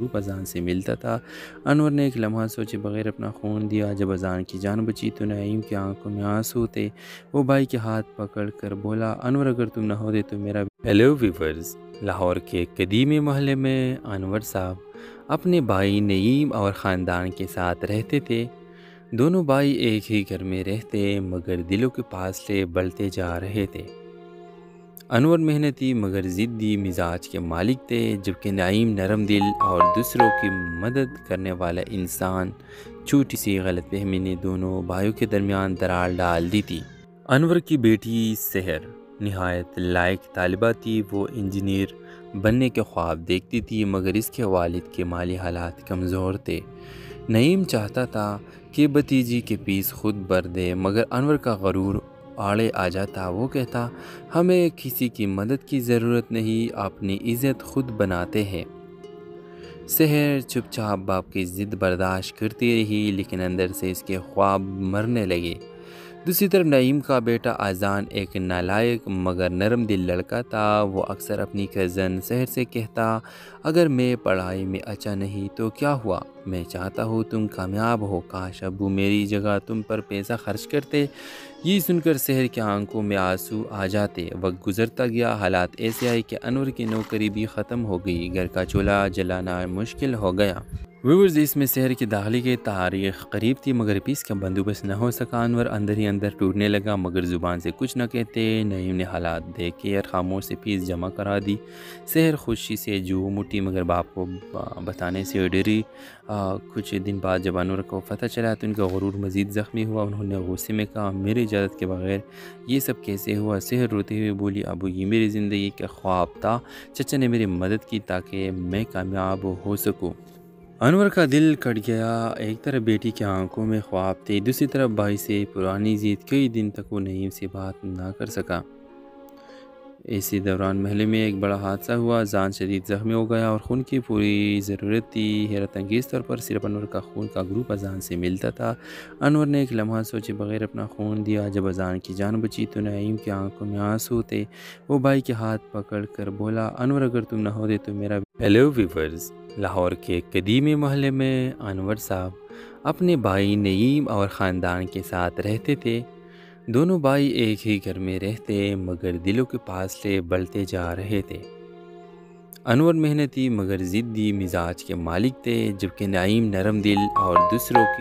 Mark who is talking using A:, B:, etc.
A: Group अजान से मिलता था। अनवर ने एक लम्हा सोचे बगैर अपना ख़ून दिया। जब अजान की जान बची तो नईम की आंखों में आंसू थे। वो भाई के हाथ पकड़ कर बोला, अनवर अगर तुम न होते तो मेरा। हेलो व्यूअर्स, लाहौर के कदीमी मोहल्ले में अनवर साहब अपने भाई नईम और ख़ानदान के साथ रहते थे। दोनों भाई एक ही घर में रहते मगर दिलों के फासले बढ़ते जा रहे थे। अनवर मेहनती मगर ज़िद्दी मिजाज के मालिक थे, जबकि नईम नरम दिल और दूसरों की मदद करने वाला इंसान। छोटी सी गलतफहमी ने दोनों भाइयों के दरमियान दरार डाल दी थी। अनवर की बेटी सहर निहायत लायक तालिबा थी। वो इंजीनियर बनने के ख्वाब देखती थी मगर इसके वालिद के माली हालात कमज़ोर थे। नईम चाहता था कि भतीजी की फीस खुद भर दे मगर अनवर का गरूर आड़े आ जाता। वो कहता, हमें किसी की मदद की ज़रूरत नहीं, अपनी इज़्ज़त खुद बनाते हैं। सहर चुपचाप बाप की ज़िद बर्दाश्त करती रही लेकिन अंदर से इसके ख्वाब मरने लगे। दूसरी तरफ नईम का बेटा आज़ान एक नालायक मगर नरम दिल लड़का था। वो अक्सर अपनी कज़न सहर से कहता, अगर मैं पढ़ाई में अच्छा नहीं तो क्या हुआ, मैं चाहता हूँ तुम कामयाब हो। काश अब्बू मेरी जगह तुम पर पैसा खर्च करते। ये सुनकर सहर की आंखों में आंसू आ जाते। वक्त गुजरता गया, हालात ऐसे आए कि अनवर की नौकरी भी ख़त्म हो गई। घर का चूल्हा जलाना मुश्किल हो गया। व्यूअर्स, इसमें शहर की दाखिले की तारीख करीब थी मगर पीस का बंदोबस्त न हो सका। अनवर अंदर ही अंदर टूटने लगा मगर ज़ुबान से कुछ न कहते। नईम ने हालात देख के खामोश से फीस जमा करा दी। शहर खुशी से जो मुटी मगर बाप को बताने से डरी। कुछ दिन बाद जब अनवर को पता चला तो उनका गुरूर मज़ीद ज़ख्मी हुआ। उन्होंने गुस्से में कहा, मेरी इजाज़त के बगैर ये सब कैसे हुआ। शहर रोते हुए बोली, अबू ये मेरी ज़िंदगी का ख्वाब था। चचा ने मेरी मदद की ताकि मैं कामयाब हो सकूँ। अनवर का दिल कट गया। एक तरफ बेटी की आंखों में ख्वाब थे, दूसरी तरफ भाई से पुरानी जिद। कई दिन तक वो नईम से बात ना कर सका। इसी दौरान महल में एक बड़ा हादसा हुआ। जान शदीद ज़ख्मी हो गया और खून की पूरी ज़रूरत थी। हैरत अंगेज़ तौर पर सिर्फ अनवर का खून का ग्रुप अजान से मिलता था। अनवर ने एक लम्हा सोचे बगैर अपना खून दिया। जब अजान की जान बची तो नईम की आंखों में आंसू थे। वो भाई के हाथ पकड़ कर बोला, अनवर अगर तुम न होते तो मेरा। हेलो व्यूअर्स, लाहौर के कदीमी मोहल्ले में अनवर साहब अपने भाई नईम और ख़ानदान के साथ रहते थे। दोनों भाई एक ही घर में रहते मगर दिलों के फासले बढ़ते जा रहे थे। अनवर मेहनती मगर ज़िद्दी मिजाज के मालिक थे, जबकि नईम नरम दिल और दूसरों की